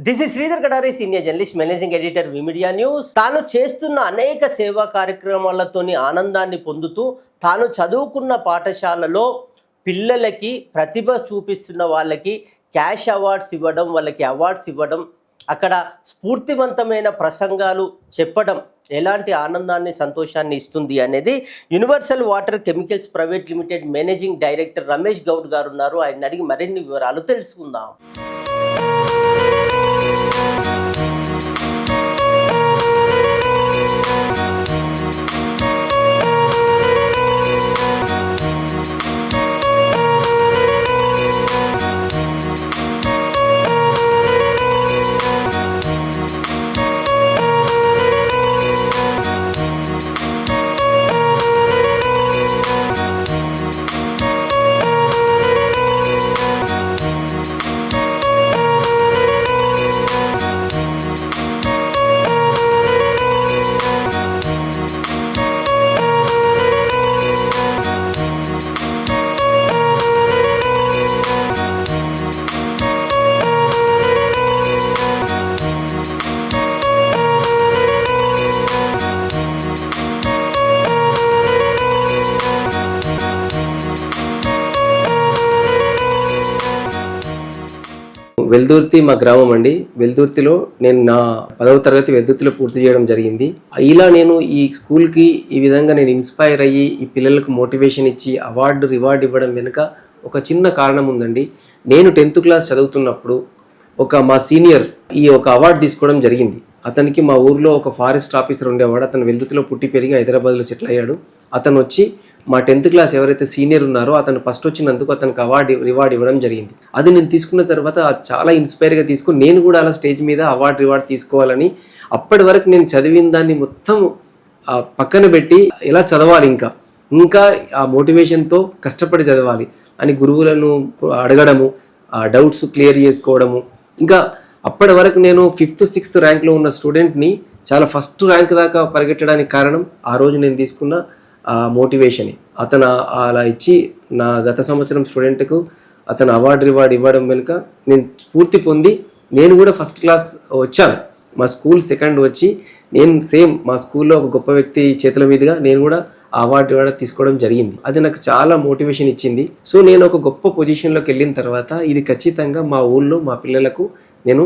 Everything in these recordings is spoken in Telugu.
This is Sridhar Kadari, senior journalist, managing editor, V Media news. తాను చేస్తున్న అనేక సేవా కార్యక్రమాలతోని ఆనందాన్ని పొందుతూ తాను చదువుకున్న పాఠశాలలో పిల్లలకి ప్రతిభ చూపిస్తున్న వాళ్ళకి క్యాష్ అవార్డ్స్ ఇవ్వడం, వాళ్ళకి అవార్డ్స్ ఇవ్వడం, అక్కడ స్ఫూర్తివంతమైన ప్రసంగాలు చెప్పడం ఎలాంటి ఆనందాన్ని, సంతోషాన్ని ఇస్తుంది అనేది universal water chemicals private limited managing director Ramesh Goud గారు ఉన్నారు. ఆయన అడిగి మరిన్ని వివరాలు తెలుసుకుందాం. వెల్దుర్తి మా గ్రామం అండి. వెల్దుర్తిలో నేను నా 10వ తరగతి వెల్దుర్తిలో పూర్తి చేయడం జరిగింది. ఇలా నేను ఈ స్కూల్కి ఈ విధంగా నేను ఇన్స్పైర్ అయ్యి ఈ పిల్లలకు మోటివేషన్ ఇచ్చి రివార్డ్ ఇవ్వడం వెనుక ఒక చిన్న కారణం ఉందండి. నేను 10th క్లాస్ చదువుతున్నప్పుడు మా సీనియర్ ఒక అవార్డు తీసుకోవడం జరిగింది. అతనికి మా ఊర్లో ఒక ఫారెస్ట్ ఆఫీసర్ ఉండేవాడు. అతను వెల్దుర్తిలో పుట్టి పెరిగి హైదరాబాద్లో సెటిల్ అయ్యాడు. అతను వచ్చి మా 10th క్లాస్ ఎవరైతే సీనియర్ ఉన్నారో అతను ఫస్ట్ వచ్చినందుకు అతనికి రివార్డ్ ఇవ్వడం జరిగింది. అది నేను తీసుకున్న తర్వాత చాలా ఇన్స్పైర్గా తీసుకుని నేను కూడా అలా స్టేజ్ మీద రివార్డ్ తీసుకోవాలని, అప్పటి వరకు నేను చదివిన దాన్ని మొత్తం పక్కన పెట్టి ఎలా చదవాలి, ఇంకా ఆ మోటివేషన్తో కష్టపడి చదవాలి అని గురువులను అడగడము, డౌట్స్ క్లియర్ చేసుకోవడము. ఇంకా అప్పటి వరకు నేను 5th 6th ర్యాంక్లో ఉన్న స్టూడెంట్ని చాలా ఫస్ట్ ర్యాంక్ దాకా పరిగెట్టడానికి కారణం ఆ రోజు నేను తీసుకున్న మోటివేషన్. అతను అలా ఇచ్చి నా గత సంవత్సరం స్టూడెంట్కు అతను రివార్డ్ ఇవ్వడం వెనుక నేను స్ఫూర్తి పొంది నేను కూడా ఫస్ట్ క్లాస్ వచ్చాను. మా స్కూల్ సెకండ్ వచ్చి నేను సేమ్ మా స్కూల్లో ఒక గొప్ప వ్యక్తి చేతుల మీదుగా నేను కూడా రివార్డ్ తీసుకోవడం జరిగింది. అది నాకు చాలా మోటివేషన్ ఇచ్చింది. సో నేను ఒక గొప్ప పొజిషన్లోకి వెళ్ళిన తర్వాత ఇది ఖచ్చితంగా మా ఊళ్ళో మా పిల్లలకు నేను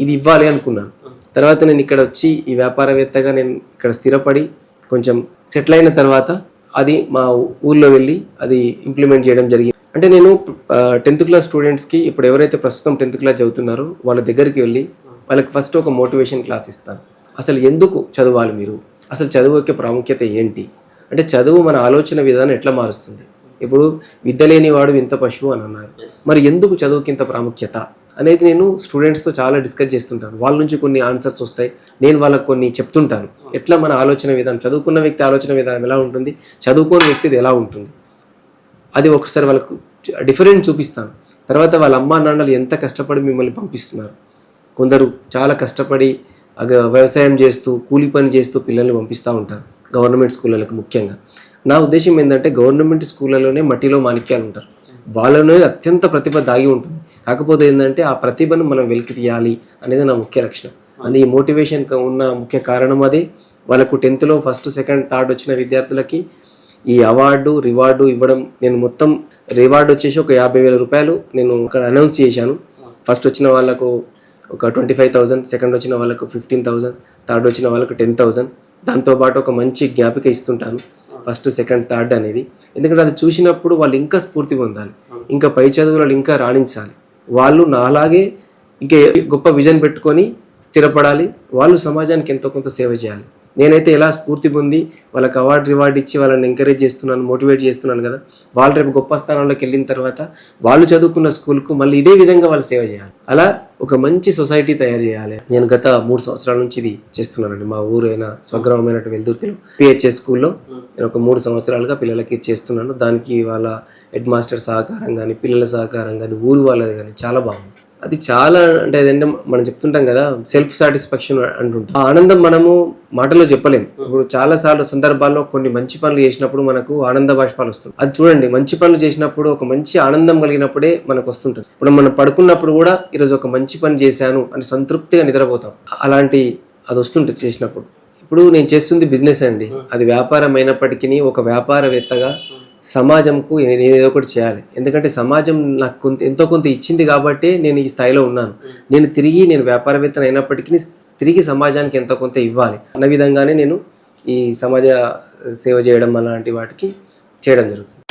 ఇది ఇవ్వాలి అనుకున్నాను. తర్వాత నేను ఇక్కడ వచ్చి ఈ వ్యాపారవేత్తగా నేను ఇక్కడ స్థిరపడి కొంచెం సెటిల్ అయిన తర్వాత అది మా ఊర్లో వెళ్ళి అది ఇంప్లిమెంట్ చేయడం జరిగింది. అంటే నేను 10th క్లాస్ స్టూడెంట్స్కి ఇప్పుడు ఎవరైతే ప్రస్తుతం 10th క్లాస్ చదువుతున్నారో వాళ్ళ దగ్గరికి వెళ్ళి వాళ్ళకి ఫస్ట్ ఒక మోటివేషన్ క్లాస్ ఇస్తాను. అసలు ఎందుకు చదవాలి, మీరు అసలు చదువు యొక్క ప్రాముఖ్యత ఏంటి, అంటే చదువు మన ఆలోచన విధానం ఎట్లా మారుస్తుంది. ఇప్పుడు విద్య లేనివాడు వింత పశువు అని అన్నారు. మరి ఎందుకు చదువుకి ఇంత ప్రాముఖ్యత అనేది నేను స్టూడెంట్స్తో చాలా డిస్కస్ చేస్తుంటాను. వాళ్ళ నుంచి కొన్ని ఆన్సర్స్ వస్తాయి, నేను వాళ్ళకి కొన్ని చెప్తుంటాను. ఎట్లా మన ఆలోచన విధానం, చదువుకున్న వ్యక్తి ఆలోచన విధానం ఎలా ఉంటుంది, చదువుకోని వ్యక్తిది ఎలా ఉంటుంది, అది ఒకసారి వాళ్ళకు డిఫరెంట్ చూపిస్తాను. తర్వాత వాళ్ళ అమ్మా నాన్నలు ఎంత కష్టపడి మిమ్మల్ని పంపిస్తున్నారు. కొందరు చాలా కష్టపడి వ్యవసాయం చేస్తూ కూలి పని చేస్తూ పిల్లల్ని పంపిస్తూ ఉంటారు గవర్నమెంట్ స్కూళ్ళకు. ముఖ్యంగా నా ఉద్దేశం ఏంటంటే గవర్నమెంట్ స్కూళ్ళలోనే మట్టిలో మాణిక్యాలు ఉంటారు, వాళ్ళలోనే అత్యంత ప్రతిభ దాగి ఉంటుంది. కాకపోతే ఏంటంటే ఆ ప్రతిభను మనం వెలికి తీయాలి అనేది నా ముఖ్య లక్షణం. అది ఈ మోటివేషన్ ఉన్న ముఖ్య కారణం అదే. వాళ్ళకు 10thలో ఫస్ట్ సెకండ్ థర్డ్ వచ్చిన విద్యార్థులకి ఈ రివార్డు ఇవ్వడం. నేను మొత్తం రివార్డు వచ్చేసి ఒక 50,000 రూపాయలు నేను అక్కడ అనౌన్స్ చేశాను. ఫస్ట్ వచ్చిన వాళ్ళకు ఒక 25,000, సెకండ్ వచ్చిన వాళ్ళకు 15,000, థర్డ్ వచ్చిన వాళ్ళకు 10,000. దాంతోపాటు ఒక మంచి జ్ఞాపిక ఇస్తుంటాను ఫస్ట్ సెకండ్ థర్డ్ అనేది. ఎందుకంటే అది చూసినప్పుడు వాళ్ళు ఇంకా స్ఫూర్తి పొందాలి, ఇంకా పై చదువులలో ఇంకా రాణించాలి. వాళ్ళు నాలాగే ఇంకా గొప్ప విజన్ పెట్టుకొని స్థిరపడాలి. వాళ్ళు సమాజానికి ఎంతో కొంత సేవ చేయాలి. నేనైతే ఎలా స్ఫూర్తి పొంది వాళ్ళకి రివార్డ్ ఇచ్చి వాళ్ళని ఎంకరేజ్ చేస్తున్నాను, మోటివేట్ చేస్తున్నాను కదా, వాళ్ళు రేపు గొప్ప స్థానంలోకి వెళ్ళిన తర్వాత వాళ్ళు చదువుకున్న స్కూల్కు మళ్ళీ ఇదే విధంగా వాళ్ళు సేవ చేయాలి. అలా ఒక మంచి సొసైటీ తయారు చేయాలి. నేను గత 3 సంవత్సరాల నుంచి ఇది చేస్తున్నానండి. మా ఊరైన స్వగ్రామమైన వెల్దుర్తిలో PHS స్కూల్లో నేను ఒక 3 సంవత్సరాలుగా పిల్లలకి చేస్తున్నాను. దానికి వాళ్ళ హెడ్ మాస్టర్ సహకారం కానీ, పిల్లల సహకారం కానీ, ఊరి వాళ్ళది కానీ చాలా బాగుంది. అది చాలా అంటే అదంటే మనం చెప్తుంటాం కదా, సెల్ఫ్ సాటిస్ఫాక్షన్ అంటుంటాం. ఆ ఆనందం మనము మాటలో చెప్పలేం. ఇప్పుడు చాలా సార్లు సందర్భాల్లో కొన్ని మంచి పనులు చేసినప్పుడు మనకు ఆనంద బాష్పాలు వస్తుంది. అది చూడండి, మంచి పనులు చేసినప్పుడు ఒక మంచి ఆనందం కలిగినప్పుడే మనకు వస్తుంటుంది. ఇప్పుడు మనం పడుకున్నప్పుడు కూడా ఈరోజు ఒక మంచి పని చేశాను అని సంతృప్తిగా నిద్రపోతాం. అలాంటి అది వస్తుంటుంది చేసినప్పుడు. ఇప్పుడు నేను చేస్తుంది బిజినెస్ అండి, అది వ్యాపారం అయినప్పటికీ ఒక వ్యాపారవేత్తగా సమాజంకు నేను ఏదో ఒకటి చేయాలి. ఎందుకంటే సమాజం నాకు ఎంతో కొంత ఇచ్చింది కాబట్టి నేను ఈ స్థాయిలో ఉన్నాను. నేను వ్యాపారవేత్తను అయినప్పటికీ తిరిగి సమాజానికి ఎంతో కొంత ఇవ్వాలి అన్న విధంగానే నేను ఈ సమాజ సేవ చేయడం అలాంటి వాటికి చేయడం జరుగుతుంది.